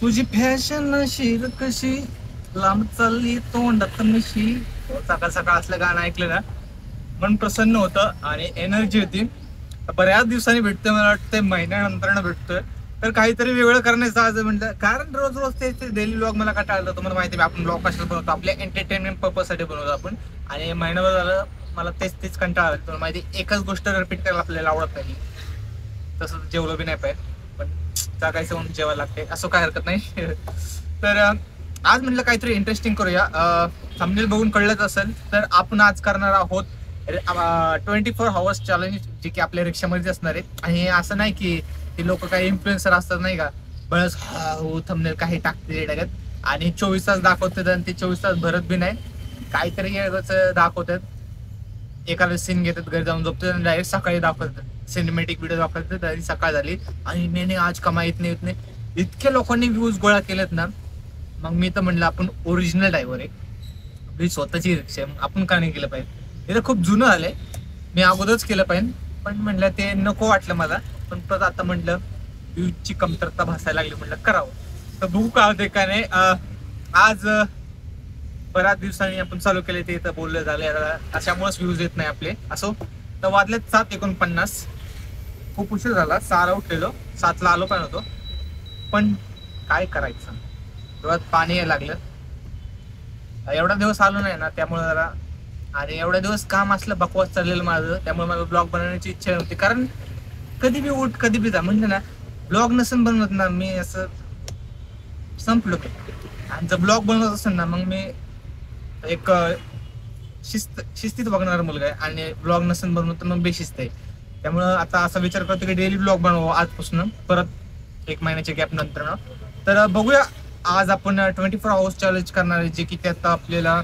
तुझी फॅशन अशी कशी लांब चालली तोंडात मिशी. सकाळ सकाळ असलं गाणं ऐकलं ना मन प्रसन्न होतं आणि एनर्जी होती. बऱ्याच दिवसांनी भेटतोय, मला वाटतं महिन्यानंतर भेटतोय. तर काहीतरी वेगळं करण्याचं आज म्हटलं, कारण रोज रोज ते डेली व्लॉग मला कंटाळलं. तुम्हाला माहिती आहे आपण व्लॉग कशाला बनवतो, आपल्या एंटरटेनमेंट पर्पजसाठी बनवतो आपण. आणि महिनाभर झालं मला तेच तेच कंटाळा आला. तुम्हाला माहिती एकच गोष्ट रिपीट करायला आपल्याला आवडत नाही. तसं जेवलं बी नाही पाहिजे, पण जागायचं म्हणून जेवायला लागते, असं काय हरकत नाही. तर आज म्हटलं काहीतरी इंटरेस्टिंग करूया. थंबनेल बघून कळलंच असेल, तर आपण आज करणार आहोत 24 hours चॅलेंज, जे की आपल्या रिक्षामध्ये असणार आहे. आणि असं नाही की ते लोक काही इन्फ्लुएन्सर असतात नाही का, बळच हो थंबनेल काही टाकते टाकत आणि 24 तास दाखवतात आणि ते 24 तास भरत बी नाही. काहीतरी दाखवतात, एखादा सीन घेतात, घरी जाऊन झोपतात आणि डायरेक्ट सकाळी दाखवतात, सिनेमॅटिक व्हिडिओ दाखवतात आणि सकाळ झाली आणि नाही आज कमाई येत नाही. इतके लोकांनी व्ह्यूज गोळा केलेत ना, मग मी तर म्हणलं आपण ओरिजिनल ड्रायव्हर आहे, आपली स्वतःची रिक्षा आहे, आपण का नाही केलं पाहिजे. हे तर खूप जुनं आलंय, मी अगोदरच केलं पाहिजे, पण म्हणलं ते नको वाटलं मला. पण परत आता म्हटलं व्ह्यूजची कमतरता भासायला लागली, म्हटलं करावं. तर बघू काय होते काय नाही. आज बऱ्याच दिवसांनी आपण चालू केले, ते तर बोललं झालं, अशामुळेच व्ह्यूज येत नाही आपले. असो, तर वाजलेत 7:49. खूप उशीर झाला, 6ला उठलेलो, 7ला आलो पण होतो. पण काय करायचं, डोळ्यात पाणी यायला लागलं. एवढा दिवस आलो नाही ना, त्यामुळे जरा, आणि एवढ्या दिवस काम असलं बकवास चाललेलं माझं, त्यामुळे मला ब्लॉग बनवण्याची इच्छा नव्हती. कारण कधी बी उठ कधी बी जा म्हणजे ना, ब्लॉग नसेल बनवत ना मी असं संपलो मी. आणि जर ब्लॉग बनवत असेल ना, मग मी एक शिस्तीत बघणारा मुलगा आहे, आणि ब्लॉग नसेल बनवत तर मग बेशिस्त आहे. त्यामुळं आता असा विचार करतो की डेली ब्लॉग बनवा आजपासून, परत 1 महिन्याच्या गॅप नंतर ना. तर बघूया, आज आपण 24 hours चॅलेंज करणार आहे, जे की त्यात आपल्याला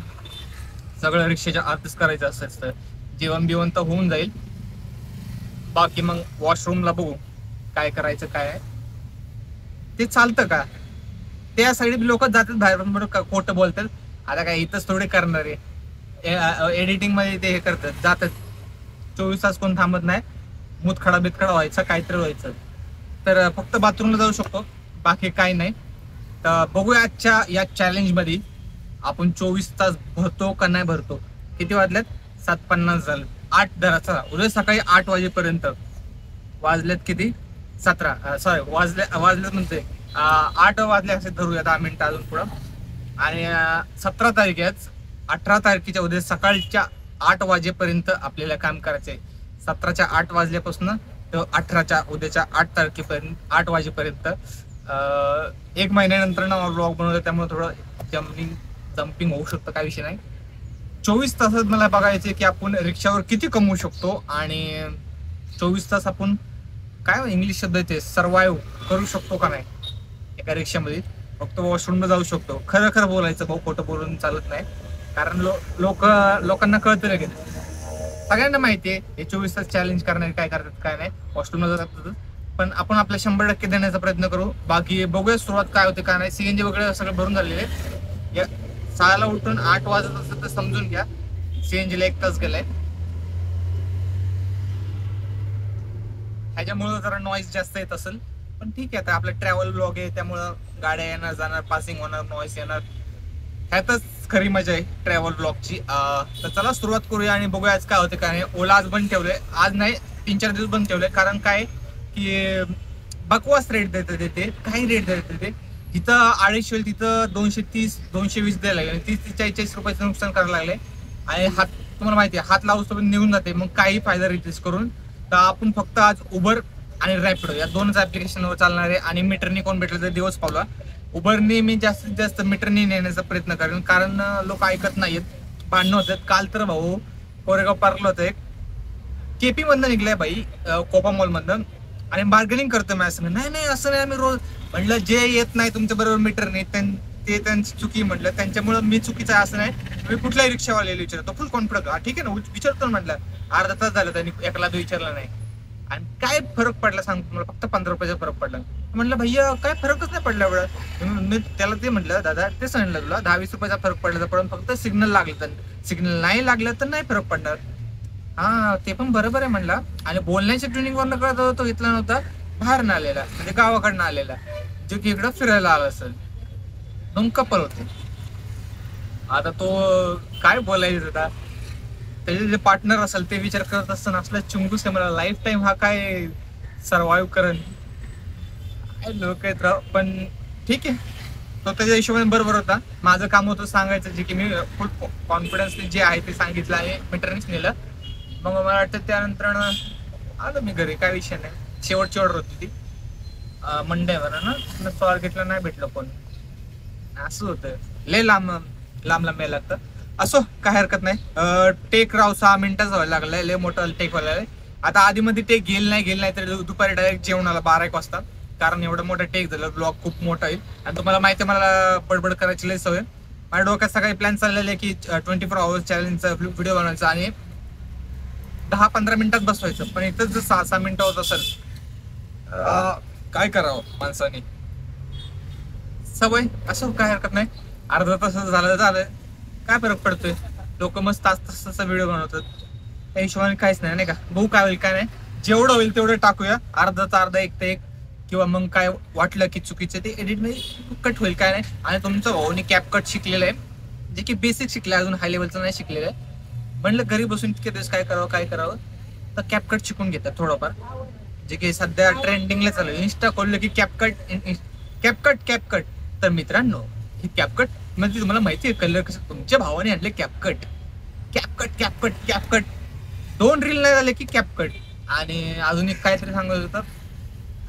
सगळं रिक्षाच्या आतच करायचं असेल तर जेवण बिवण तर होऊन जाईल. बाकी मग वॉशरूमला बघू काय करायचं काय आहे ते. चालतं का, त्या साईड लोक जातात बाहेर, पण बरोबर खोटं बोलतात. आता काय इथंच थोडे करणार आहे, एडिटिंग मध्ये ते हे करतात, जातात. 24 तास कोण थांबत नाही, मुतखडा बितखडा व्हायचा, काहीतरी व्हायचं. तर फक्त बाथरूमला जाऊ शकतो, बाकी काही नाही. तर बघूया आजच्या या चॅलेंज मध्ये आपण 24 तास भरतो का नाही भरतो. किती वाजल्यात, 7:50 झालं. 8 धराचा, उद्या सकाळी 8 वाजेपर्यंत. वाजल्यात किती, 17, सॉरी वाजल्यात म्हणते 8 वाजले असे धरूया, 10 मिनिटं अजून पुढं. आणि 17 तारीख आहे, 18 तारखेच्या उद्या सकाळच्या 8 वाजेपर्यंत आपल्याला काम करायचंय. 17च्या 8 वाजल्यापासून तर 18च्या उद्याच्या 8 तारखेपर्यंत, 8 वाजेपर्यंत. 1 महिन्यानंतर ना ब्लॉग बनवतो, त्यामुळे थोडं जम्पिंग होऊ शकतं, काय विषय नाही. 24 तासात मला बघायचे की आपण रिक्षावर किती कमवू शकतो, आणि 24 तास आपण काय इंग्लिश शब्द येते सर्वाइव्ह करू शकतो का नाही एका रिक्षामध्ये. फक्त वॉशरूमला जाऊ शकतो. खरं खरं बोलायचं भाऊ, खोटं बोलून चालत नाही. कारण लोकांना कळतं लगेच, सगळ्यांना माहिती आहे हे 24 तास चॅलेंज करणारे काय करतात काय नाही, वॉशरूमला जातात. पण आपण आपल्या 100% देण्याचा प्रयत्न करू. बाकी बघूया सुरुवात काय होते काय नाही. सीएनजी वगैरे सगळं भरून झालेले. 6ला उठून 8 वाजत असेल तर समजून घ्या सीएनजीला 1 तास गेलाय. ह्याच्यामुळं जरा नॉईज जास्त येत असेल, पण ठीक आहे. आता आपला ट्रॅव्हल ब्लॉग आहे, त्यामुळं गाड्या येणार जाणार, पासिंग होणार, नॉईज येणार. ह्यातच खरी मजा आहे ट्रॅव्हल ब्लॉगची. तर चला सुरुवात करूया आणि बघूया आज काय होते काय नाही. ओला आज बंद ठेवलंय, आज नाही 3-4 दिवस बंद ठेवलंय. कारण काय की बकवास रेट देतात ते, काही रेट देतात ते. जिथं 250 तिथं 230 220 द्यायला लागले, 30-40 रुपयाचं नुकसान करायला लागले. आणि हात, तुम्हाला माहिती आहे हात लावूच निघून जाते, मग काही फायदा रिप्लेस करून. तर आपण फक्त आज उबर आणि रॅपिडो या 2च ऍप्लिकेशनवर चालणार आहे. आणि मीटरनी कोण भेटलं तर दिवस पावला. उबरने मी जास्तीत जास्त मीटरनी नेण्याचा प्रयत्न करेन, कारण लोक ऐकत नाहीत, भांडणं होतात. काल तर भाऊ कोरेगाव पार्कला होतं, एक केपी मधनं निघलाय बाई, कोपा मॉल मधनं, आणि बार्गेनिंग करतो मी. असं नाही नाही असं नाही, आम्ही रोज म्हटलं जे येत नाही तुमच्या बरोबर मीटरने ते त्यांची चुकी, म्हटलं त्यांच्यामुळे मी चुकीचं आहे असं नाही. मी कुठल्याही रिक्षावाल्याला विचारतो फुल कॉन्फिडन्स, ठीक आहे ना विचारतो म्हटलं. अर्धा तास झालं त्यांनी एकला विचारला नाही. आणि काय फरक पडला सांगतो मला, फक्त 15 रुपयाचा फरक पडला. म्हटलं भैया काय फरकच नाही पडला एवढं. मी त्याला ते म्हटलं दादा ते सांगितलं तुला 10-20 रुपयाचा फरक पडला तर, पण फक्त सिग्नल लागलं तर, सिग्नल नाही लागलं तर नाही फरक पडणार. हा ते पण बरोबर आहे म्हणला. आणि बोलण्याच्या ट्रेनिंग वरनं कळत तो इथला नव्हता, बाहेरनं आलेला, म्हणजे गावाकडनं आलेला. जो की इकडं फिरायला आला असेल, 2 कपल होते. आता तो काय बोलायचं आता, त्याचे जे पार्टनर असेल ते विचार करत असताना असला चुंगूस आहे मला, लाईफ टाईम हा काय सर्वाइव्ह करेल लोक आहेत राव. पण ठीक आहे, तो त्याच्या हिशोबाने बरोबर होता. माझं काम होतं सांगायचं, जे की मी फुल कॉन्फिडन्स जे आहे ते सांगितलं आणि मीटरनेच नेलं. मग मला वाटतं त्यानंतर आलो मी घरी, काय विषय नाही. शेवटची ऑर्डर होती ती मंडेवर ना, स्वारगेटला नाही भेटलं कोण, असं होतं. लय लांब लांब लांब यायला लागतं. असो काय हरकत नाही. टेक राव 6 मिनिटाचा व्हायला लागलाय, लय मोठं टेक व्हायला लागलाय. आता आधी मध्ये टेक गेल नाही तर दुपारी डायरेक्ट जेवणाला 12-1 वाजता, कारण एवढं मोठं टेक झालं, ब्लॉग खूप मोठा येईल. आणि तुम्हाला माहिती आहे मला बडबड करायची लय सवय. माझ्या डोक्यात सकाळी प्लॅन चाललेला आहे की 24 आवर्स चॅलेंजचा व्हिडिओ बनवायचा आणि 10-15 मिनिटात बसवायचं. पण इथंच जर 6-6 मिनिटं होत असेल, काय करावं माणसाने, सवय. असं काय हरकत नाही, अर्धा तास झालं काय फरक पडतोय. लोक मस्त तास व्हिडिओ बनवतात, त्या हिशोबाने काहीच नाही का. भाऊ काय होईल काय नाही, जेवढं होईल तेवढं टाकूया, अर्धा 1 ते 1. किंवा मग काय वाटलं की चुकीचं ते एडिट मध्ये कट होईल, काय नाही. आणि तुमचा भाऊनी कॅप कट शिकलेलं आहे, जे की बेसिक शिकलं, अजून हाय लेवलचं नाही शिकलेलं आहे. म्हणलं घरी बसून इतके दिवस काय करावं, तर कॅप कट शिकून घेतात थोडंफार, जे की सध्या ट्रेंडिंगला चालू आहे. इंस्टा खोललं की कॅप कट. तर मित्रांनो, ही कॅपकट म्हणजे तुम्हाला माहिती आहे कलर कसं, तुमच्या भावाने आणले कॅपकट. 2 रील नाही झाले की कॅपकट. आणि अजून एक काहीतरी सांगत होतं,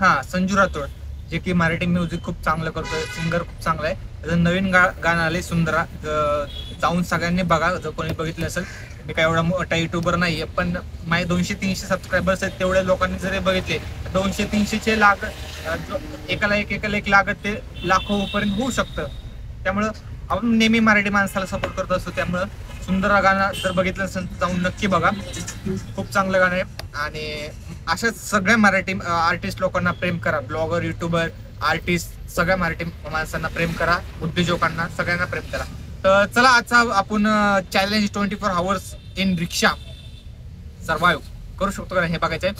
हा संजू राठोड, जे की मराठी म्युझिक खूप चांगलं करतोय, सिंगर खूप चांगला आहे. त्याचं नवीन गाणं आलंय सुंदरा, जाऊन सगळ्यांनी बघा जर कोणी बघितलं असेल. मी काय एवढा मोठा युट्यूबर नाहीये, पण माझे 200-300 सबस्क्रायबर्स आहेत, तेवढ्या लोकांनी जरी बघितले 200-300 एकाला एक लागत ते लाखो पर्यंत होऊ शकतं. त्यामुळं आपण नेहमी मराठी माणसाला सपोर्ट करत असतो. त्यामुळं सुंदर गाणं जर बघितलं असेल तर जाऊन नक्की बघा, खूप चांगलं गाणं आहे. आणि अशाच सगळ्या मराठी आर्टिस्ट लोकांना प्रेम करा, ब्लॉगर, युट्यूबर, आर्टिस्ट, सगळ्या मराठी माणसांना प्रेम करा, उद्योजकांना सगळ्यांना प्रेम करा. तर चला, आजचा आपण challenge 24 hours in rickshaw survive करू शकतो का हे बघायचंय.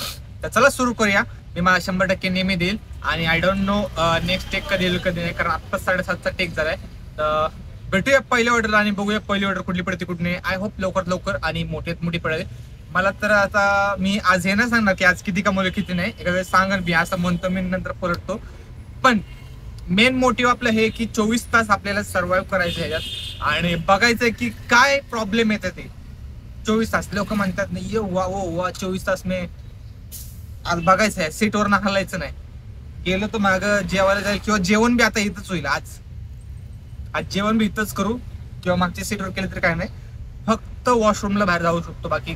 तर चला सुरू करूया. मी मला 100% नेहमी देईल आणि I don't know next take कधी येईल कधी नाही, कारण आत्ता 7:30चा टेक झालाय. तर भेटूया पहिल्या ऑर्डरला आणि बघूया पहिली ऑर्डर कुठली पडते कुठली नाही. आय होप लवकर आणि मोठी पडेल. मला तर आता मी आज हे नाही सांगणार की आज किती कमवलं किती नाही, एका वेळेस सांगा मी असं म्हणतो, मी नंतर पलटतो. पण मेन मोटिव्ह आपलं हे की 24 तास आपल्याला सर्व्हाइव्ह करायचं ह्याच्यात आणि बघायचंय की काय प्रॉब्लेम येते ते. 24 तास लोक म्हणतात नाही वा 24 तास मी आज बघायचं आहे, सीटवर ना हलायचं नाही. गेलो तर मागं जेवायला जाईल किंवा जेवण बी आता इथंच होईल. आज जेवण बी इथंच करू किंवा मागच्या सीटवर केलं तरी काय नाही, फक्त वॉशरूमला बाहेर जाऊ शकतो, बाकी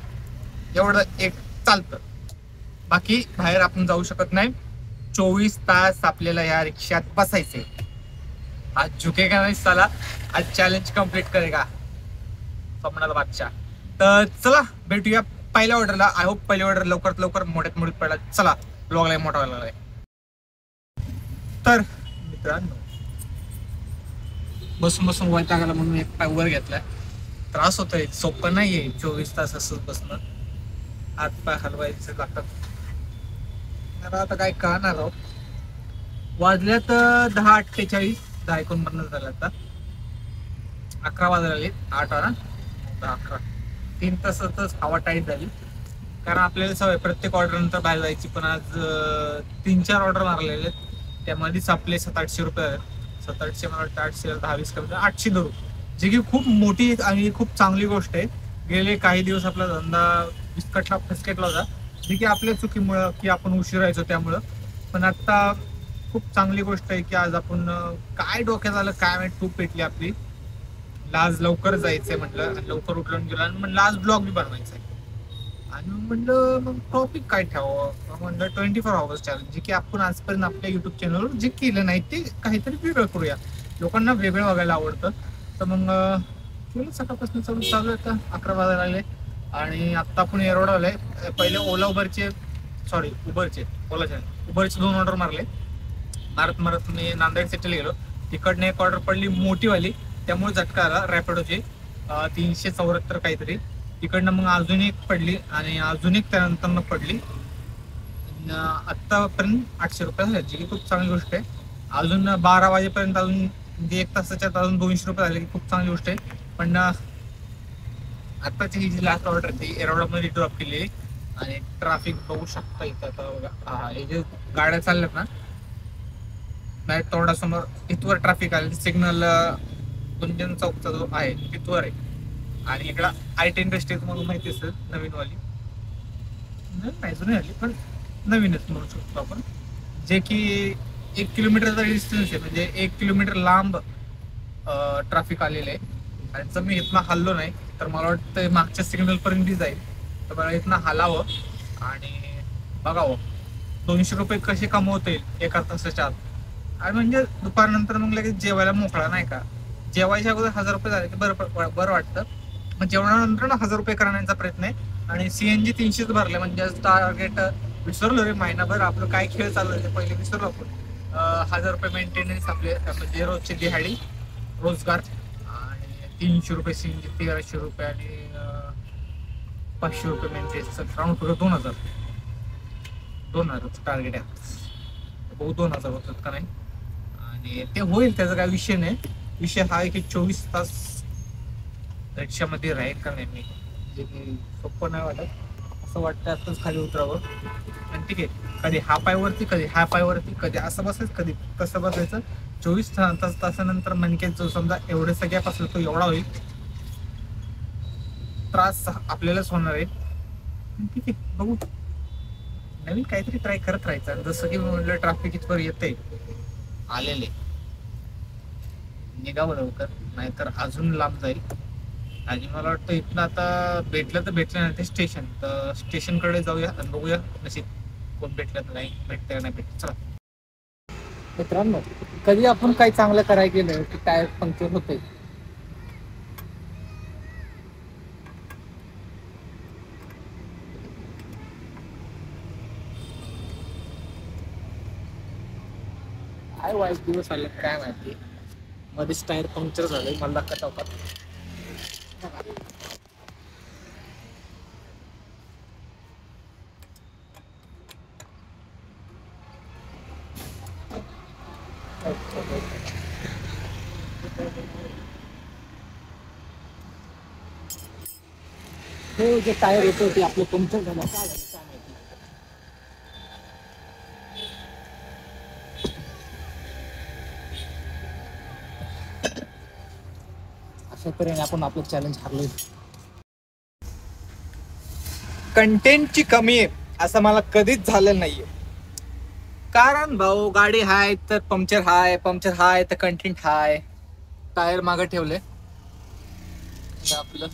एवढं एक चालतं. बाकी बाहेर आपण जाऊ शकत नाही. 24 तास आपल्याला या रिक्षात बसायचे. आज झुकेगा नाही साला, आज चॅलेंज कम्प्लीट करेगा स्वप्नाला बादशाह. तर चला भेटूया पहिल्या ऑर्डरला. आय होप पहिली ऑर्डर लवकर मोठ्यात पडला. चला, ब्लॉगला मोठा व्हायला लागलाय. तर मित्रांनो, बसून वैतागाला म्हणून एक पाय वर घेतलाय. त्रास होतोय, सोपं नाहीये 24 तास असं बसणं, हात पाय हलवायचं लागतात. आता काय कळणार आहोत. वाजल्यात 10:48, 10:49 झालं. आता 11 वाजले, 8 वाजता 11. 3 तासातच हवा टाईट झाली, कारण आपल्याला सवय प्रत्येक ऑर्डर नंतर बाहेर जायची. पण आज 3-4 ऑर्डर मारलेले, त्यामध्येच आपले 700-800 रुपये. 700-800 मला वाटतं, 800 10-20 कमी 800 धरू, जे की खूप मोठी आणि खूप चांगली गोष्ट आहे. गेले काही दिवस आपला धंदा फिसकटला होता, जे की आपल्या चुकीमुळं की आपण उशीर राहायचो त्यामुळं. पण आता खूप चांगली गोष्ट आहे की आज आपण काय डोक्यात आलं काय माहिती, टूप पेटली आपली. आज लवकर जायचंय म्हटलं आणि लवकर उठलं गेलं आणि म्हणलं आज ब्लॉग बी बनवायचा आहे. आणि म्हणलं मग टॉपिक काय ठेवावं, म्हणलं 24 आवर्स चॅलेंज, जे की आपण आजपर्यंत आपल्या युट्यूब चॅनलवर जे केलं नाही ते काहीतरी वेगळं करूया. लोकांना वेगळं बघायला आवडतं. तर मग केलं, सकाळपासून चालू आहे. आता 11 वाजायला लागले आणि आत्ता आपण एरोड आलोय. पहिले उबरचे 2 ऑर्डर मारत मी नांदेड सिटीला गेलो. तिकडनं एक ऑर्डर पडली मोठीवाली, त्यामुळे झटका आला. रॅपिडोची 374 काहीतरी. तिकडनं मग अजून एक पडली आणि अजून एक त्यानंतर पडली. आत्तापर्यंत 800 रुपये झाले, जी की खूप चांगली गोष्ट आहे. अजून 12 वाजेपर्यंत अजून म्हणजे 1 तासाच्यात अजून 200 रुपये झाले की खूप चांगली गोष्ट आहे. पण आत्ताची ही जी लास्ट ऑर्डर ती एरोडामध्ये ड्रॉप केली आहे. आणि ट्रॅफिक बघू शकता इथं आता बघा. हे जे गाड्या चालल्यात ना नाही तोंडासमोर इथवर ट्रॅफिक आले. सिग्नल गुंजन चौकचा जो आहे तिथवर आहे. आणि इकडं IT इंडस्ट्री तुम्हाला माहिती असेल नवीनवाली, नाही जुनी आली पण नवीनच म्हणू शकतो आपण, जे की 1 किलोमीटरचा डिस्टन्स आहे. म्हणजे 1 किलोमीटर लांब ट्रॅफिक आलेलं आहे. आणि जर मी इथनं हल्लो नाही तर मला वाटतं मागच्या सिग्नल पर्यंत जाईल. तर मला इथनं हलावं आणि बघावं 200 रुपये कसे कमवता येईल 1 तासाच्या आत. आणि म्हणजे दुपारनंतर मग लगेच जेवायला मोकळा नाही का. जेवायच्या अगोदर 1000 रुपये झाले की बरं वाटतं. मग जेवणानंतर ना 1000 रुपये करण्याचा प्रयत्न आहे. आणि CNG 300च भरले म्हणजे टार्गेट विसरलो रे. महिनाभर आपलं काय खेळ चालू आहे ते पहिले विसरलो आपण. 1000 रुपये मेंटेनन्स आपले म्हणजे रोजची दिहाडी रोजगार. आणि 300 रुपये CNG, 1300 रुपये आणि 500 रुपये मेंटेनन्स. राऊंड पुढे 2000 टार्गेट आहे. बहु 2000 होतात का नाही. आणि ते होईल त्याचा काय विषय नाही. विषय हा आहे की 24 तास रिक्षामध्ये राहील का नाही मी, जे की सोपं नाही वाटत. असं वाटतं आताच खाली उतरावं आणि ठीक आहे कधी हा पायवरती कधी हा पायवरती कधी असं बसायचं कधी कसं बसायचं. 24 तासानंतर मनकेत जो समजा एवढे सगळ्यापासून तो एवढा होईल त्रास आपल्यालाच होणार आहे. ठीक आहे बघू नवीन काहीतरी ट्राय करत राहायचं. जसं की म्हटलं ट्रॅफिक इथवर येते आलेले निघावं लवकर नाहीतर अजून लांब जाईल. आणि मला वाटतं इथनं आता भेटलं तर भेटलं नाही ते स्टेशन, तर स्टेशनकडे जाऊया आणि बघूया नशीब कोण भेटलं तर नाही भेटतं का नाही भेटत. चला मित्रांनो, कधी आपण काही चांगलं करायला गेलं की टायर पंक्चर होते. काय वाईट दिवस आले काय माहिती. मध्येच टायर पंक्चर झाले मला चौकात. हे जे टायर होतं ते आपलं पंक्चर झालं काय झालं काय माहिती. अशा तऱ्हेने आपण आपलं चॅलेंज हारलोय. कंटेंटची कमी आहे असं मला कधीच झालेलं नाहीये. कारण भाऊ गाडी हाय तर पंक्चर हाय तर कंटेंट हाय. टायर मागं ठेवले आपलं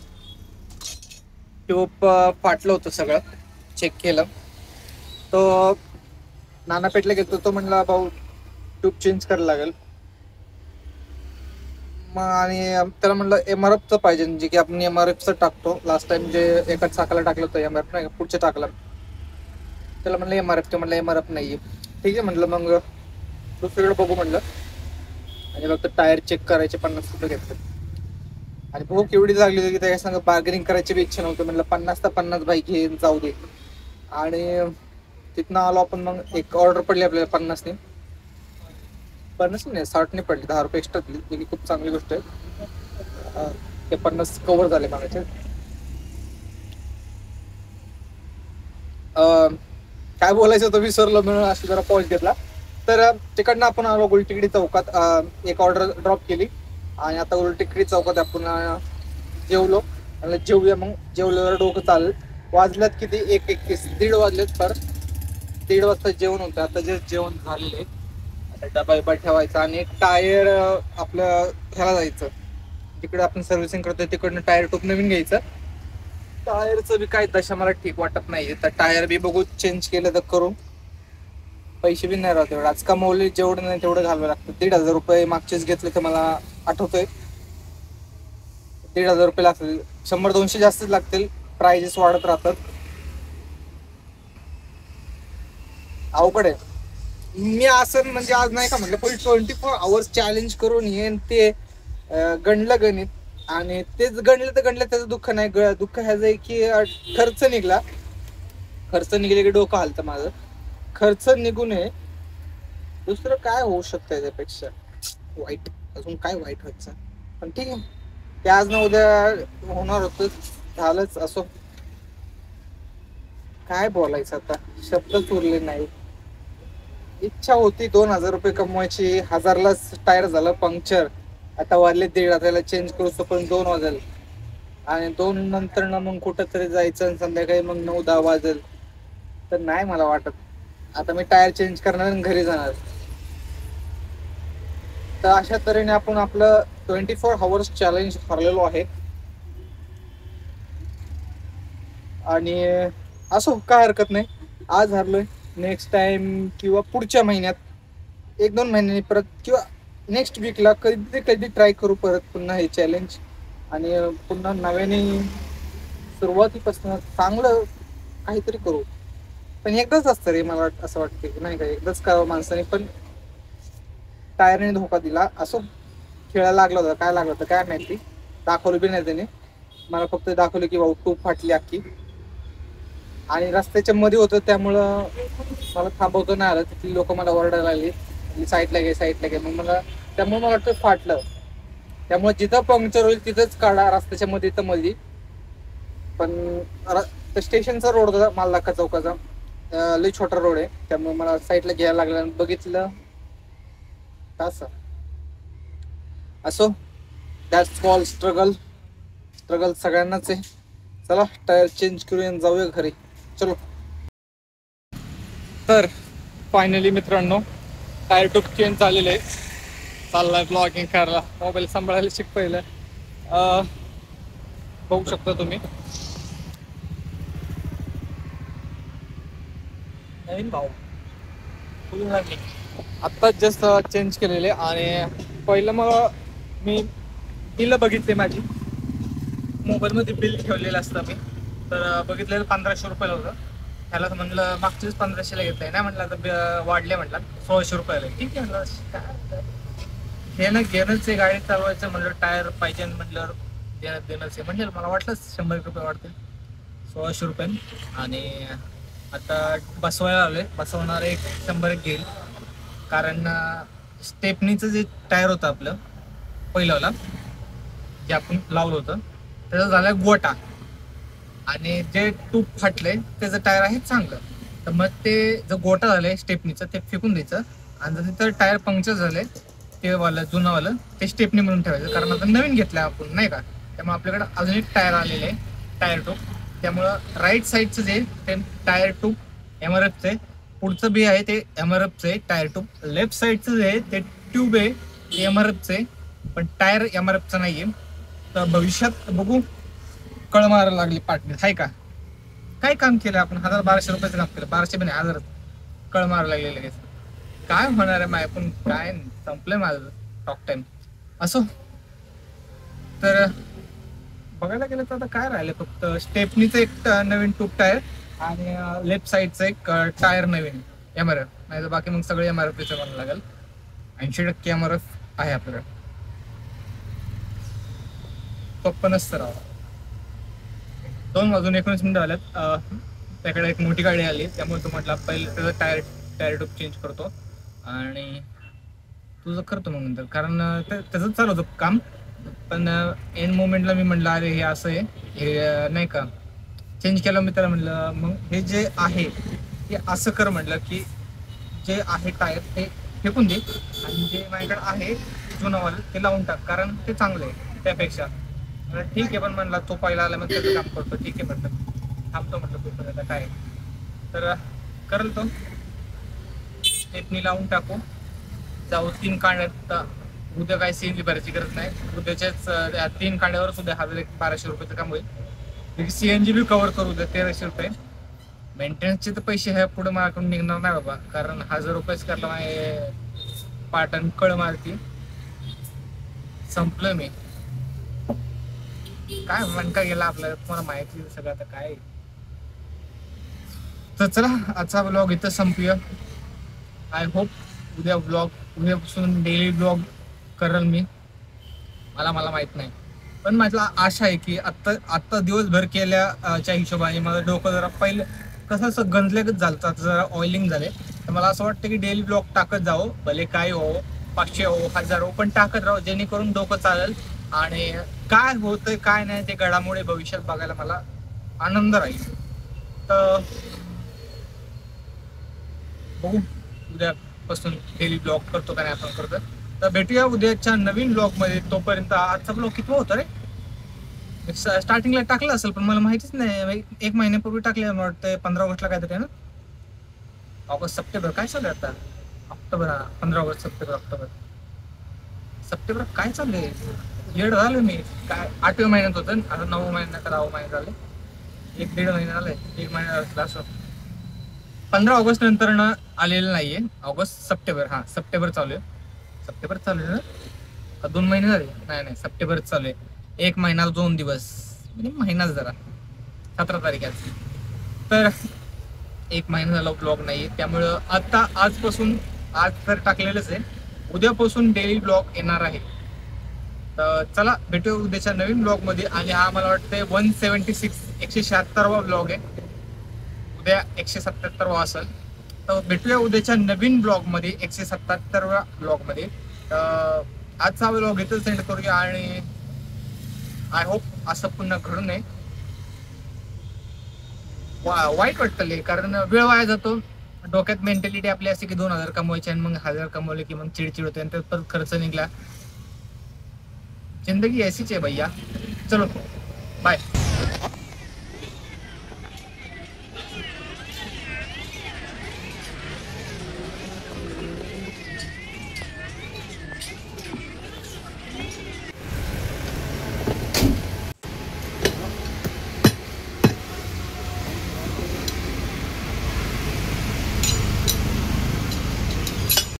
ट्यूब फाटलं होतं सगळं चेक केलं. तो नानापेठला गेलो तो म्हणला भाऊ ट्यूब चेंज करायला लागेल. मग आणि त्याला म्हणलं MRFचं पाहिजे जे की आपण MRFचं टाकतो. लास्ट टाइम जे एकाच चाकाला टाकलं होतं MRF नाही पुढच्या टाकला. त्याला म्हणलं MRF, ते म्हणलं MRF नाहीये. ठीक आहे म्हणलं मग दुसरीकडे बघू म्हणलं. आणि फक्त टायर चेक करायचे 50 रुपये घेतले. आणि भूक एवढी लागली होती की त्या संग बार्गेनिंग करायची बी इच्छा नव्हती. म्हणलं 50 तर 50 बाई घेऊन जाऊ दे. आणि तिथनं आलो आपण. मग एक ऑर्डर पडली आपल्याला 50 नाही 60 पडली. 10 रुपये एक्स्ट्रा दिली की खूप चांगली गोष्ट आहे. ते 50 कव्हर झाले मागायचे. काय बोलायचं होतं विसरलो म्हणून असं जरा पॉज घेतला. तर तिकडनं आपण आलो गुलटेकडी चौकात. एक ऑर्डर ड्रॉप केली आणि आता गुलटेकडी चौकात आपण जेवलो. आणि जेवूया मग. जेवल्यावर डोकं चालेल. वाजल्यात किती 1:31 1:30 वाजलेत. पर 1:30 वाजता जेवण होतं. आता जे जेवण झालेलं आहे. आता डबा ठेवायचा आणि टायर आपलं ह्याला जायचं तिकडे आपण सर्व्हिसिंग करतोय तिकडनं टायर टूब नवीन घ्यायचं. टायरचं बी काय दशा मला ठीक वाटत नाही. तर टायर बी बघू चेंज केलं तर करू. पैसे बी नाही राहत एवढं. आज कमवले जेवढं नाही तेवढं घालवं लागतं. 1,500 रुपये मागचेच घेतले तर मला आठवतोय 1,500 रुपये लागतील. 100-200 जास्तच लागतील. प्राइजेस वाढत राहतात. अवघड आहे. मी असं म्हणजे आज नाही का म्हटलं पण 24 आवर्स चॅलेंज करून येईन ते गणलं गणित. आणि तेच गणलं तर गणलं त्याचं दुःख नाही. दुःख ह्याचं आहे की खर्च निघला. खर्च निघले की डोकं हालतं माझं. खर्च निघू नये दुसरं काय होऊ शकतं याच्यापेक्षा वाईट? अजून काय वाईट व्हायचं? पण ठीक आहे, ते आज ना उद्या होणार होतं, झालंच. असो, काय बोलायचं आता, शब्दच उरले नाही. इच्छा होती 2,000 रुपये कमवायची, 1,000लाच टायर झालं पंक्चर, आता वाढले 1,500 चेंज करू पण 2 वाजेल, आणि 2 नंतर ना मग कुठं तरी जायचं आणि संध्याकाळी मग 9-10 वाजेल. तर नाही मला वाटत आता मी टायर चेंज करणार आणि घरी जाणार. तर अशा तऱ्हेने आपण आपलं 24 hours चॅलेंज हरलेलो आहे. आणि असो, काय हरकत नाही, आज हरलोय. नेक्स्ट टाइम किंवा पुढच्या महिन्यात 1-2 महिन्यांनी परत, किंवा नेक्स्ट वीकला कधी कधी ट्राय करू परत पुन्हा हे चॅलेंज. आणि पुन्हा नव्याने सुरुवातीपासून चांगलं काहीतरी करू. पण एकदाच असतं रे, मला असं वाटतं की नाही का, एकदाच करावं माणसाने. पण टायरने धोका दिला. असो, खेळायला लागला होता, काय लागलं होतं काय माहिती, दाखवलं बी नाही त्याने मला. फक्त दाखवलं की भाऊ टूप फाटली अख्खी, आणि रस्त्याच्या मध्ये होतं त्यामुळं मला थांबवतो नाही आलं. तिथली लोक मला ओरडायला लागली, साईडला घे साईडला घे. मग मला त्यामुळे मला वाटतं फाटलं. त्यामुळे जिथं पंक्चर होईल तिथंच काढा, रस्त्याच्या मध्ये तर मध्ये. पण स्टेशनचा रोड होता मालदाका चौकाचा, लई छोटा रोड आहे, त्यामुळे मला साईडला घ्यायला लागलं आणि बघितलं तसं. असो, दॅट्स कॉल स्ट्रगल. स्ट्रगल सगळ्यांनाच आहे. चला टायर चेंज करूया आणि जाऊया घरी. चलो. तर फायनली मित्रांनो, टायर टूब चेंज झालेले आहे. चाललाय ब्लॉगिंग करायला, मोबाईल सांभाळायला शिक पहिलं. बघू शकता तुम्ही, नवीन भाऊ आत्ताच जस्ट चेंज केलेले. आणि पहिलं मग मी बिल बघितले, माझी मोबाईलमध्ये बिल ठेवलेलं असतं मी. तर बघितलेलं 1,500 रुपयाला होतं. त्याला म्हटलं मागचीच 1,500ला घेतलंय, नाही म्हटलं आता वाढले, म्हटलं 1,600 रुपयाला. ठीक आहे म्हटलं, घेणं घेणंच आहे, गाडी चालवायचं म्हणलं, टायर पाहिजे म्हटलं, देणंच आहे. म्हणजे मला वाटलं 100 रुपये वाढतील, 1,600 रुपये. आणि आता बसवायला आलोय, बसवणार एक 100 घेईल. कारण स्टेपनीचं जे टायर होतं आपलं पहिल्याला, जे आपण लावलं होतं, त्याचं झालं गोटा. आणि जे टूप फाटले त्याचं टायर आहे चांगलं. तर मग ते जर गोटा झालंय स्टेपनीचं, ते फेकून द्यायचं. आणि जर तिथं टायर पंक्चर झालंय, ते वालं जुनावालं, ते स्टेपनी म्हणून ठेवायचं. कारण आता नवीन घेतलंय आपण, नाही का, त्यामुळे आपल्याकडे अजून एक टायर आलेले आहे, टायर टूब. त्यामुळं राईट साईडचं जे ते टायर टूब MRFचं आहे, पुढचं बी आहे ते MRFचं आहे टायर टूब. लेफ्ट साईडचं जे आहे ते ट्यूब आहे ते MRFचं आहे, पण टायर MRFचं नाही आहे. तर भविष्यात बघू, कळ मारायला लागली पार्टनर, हाय का. काय काम केलं आपण, 1,000-1,200 रुपयाचं काम केलं, 1200 पण 1,000 कळ मारायला लागले लगेच. काय होणार आहे माय, पण काय संपलंय माझं टॉक टाइम. असो, तर बघायला गेलं तर आता काय राहिलं, फक्त स्टेपनीचं एक नवीन टूब टायर आणि लेफ्ट साईडचं एक टायर नवीन MRF. नाही तर बाकी मग सगळे MRFचं बनावं लागेल. 80% MRF आहे आपल्याकडे, सोपं नसतं राव. 2:19 झाल्यात. त्याकडे एक मोठी गाडी आली, त्यामुळे तो म्हटला पहिले त्याचं टायर टूब चेंज करतो आणि तुझं करतो मग नंतर. कारण त्याचं चालू होतं काम. पण एंड मोमेंटला मी म्हटलं अरे हे असं आहे, हे नाही का चेंज केलं. मी त्याला म्हटलं मग हे जे आहे ते असं कर, म्हटलं की जे आहे टायर ते फेकून दे, आणि जे माझ्याकडे आहे जुनावालं ते लावून टाक, कारण ते चांगलं आहे त्यापेक्षा. ठीक आहे, पण म्हणला तो पहिला आला, मग त्याचं काम करतो. ठीक आहे म्हटलं, थांबतो म्हटलं तोपर्यंत काय. तर करेल तो, स्टेपनी लावून टाकू, जाऊ 3 कांड्यात. उद्या काय CNG भरायची गरज नाही, उद्याच्याच 3 कांड्यावर सुद्धा 1,000-1,200 रुपयाचं काम होईल. CNG बी कव्हर करू उद्या 1,300 रुपये. मेंटेनन्सचे तर पैसे ह्या पुढे माझ्याकडून निघणार नाही बाबा, कारण 1,000 रुपयेच करला माझे पाटण कळ मारती. संपलं मी, काय मनका गेला आपल्याला, तुम्हाला माहिती सगळं. आता काय, तर चला आजचा ब्लॉग इथं संपूया. आय होप उद्यापासून डेली ब्लॉग करेल मी. मला माहित नाही, पण माझ्या आशा आहे की आत्ता दिवसभर केल्याच्या हिशोबाने माझं डोकं जरा पहिलं कसं असं गंजल्यागत झालं, जरा ऑइलिंग झाले. तर मला असं वाटतं की डेली ब्लॉग टाकत जावं, भले काय हो, 500 हो, 1000 हो, पण टाकत राहो, जेणेकरून डोकं चालेल आणि काय होतंय काय नाही ते घडामोडी भविष्यात बघायला मला आनंद राहील. तर बघू उद्यापासून डेली ब्लॉग करतो का नाही आपण करतो. तर भेटूया उद्याच्या नवीन ब्लॉग मध्ये. तोपर्यंत आजचा ब्लॉग किती होता रे? स्टार्टिंगला टाकलं असेल पण मला माहितीच नाही, एक महिन्यापूर्वी टाकले मला वाटतं 15 ऑगस्टला काहीतरी आहे ना. ऑगस्ट सप्टेंबर काय चालू आहे आता? ऑक्टोबर, हा 15 ऑगस्ट सप्टेंबर ऑक्टोबर सप्टेंबर काय चाललंय? येड झालं मी. काय 8व्या महिन्यात होतं आता 9 महिन्यात का 10 महिन्यात झाले. 1-1.5 महिना झालाय, 1 महिना असं. 15 ऑगस्ट नंतर ना आलेलं नाहीये. ऑगस्ट सप्टेंबर, हा सप्टेंबर चालू आहे. सप्टेंबर चालू आहे ना, 2 महिने झाले. नाही नाही, सप्टेंबर चालू आहे. 1 महिना 2 दिवस म्हणजे महिनाच जरा. 17 तारीख आहे. तर 1 महिना झाला ब्लॉग नाही, त्यामुळं आता आजपासून, आज तर टाकलेलंच आहे, उद्यापासून डेली ब्लॉग येणार आहे. तर चला भेटूया उद्याच्या नवीन ब्लॉग मध्ये. आणि हा मला वाटतंय 176 ब्लॉग आहे. उद्या 177 असेल. तर भेटूया उद्याच्या नवीन ब्लॉग मध्ये, 177व्या ब्लॉग मध्ये. आजचा ब्लॉग इथं सेंड करूया आणि आय होप असं पुन्हा घडू नये. वाईट वाटतं कारण वेळ वाया जातो. डोक्यात मेंटॅलिटी आपली असते की 2000 कमवायचे आणि मग 1000 कमवले की मग चिडचिड होते आणि त्यात परत खर्च निघला. जिंदगी ऐसीच आहे भैया. चलो बाय.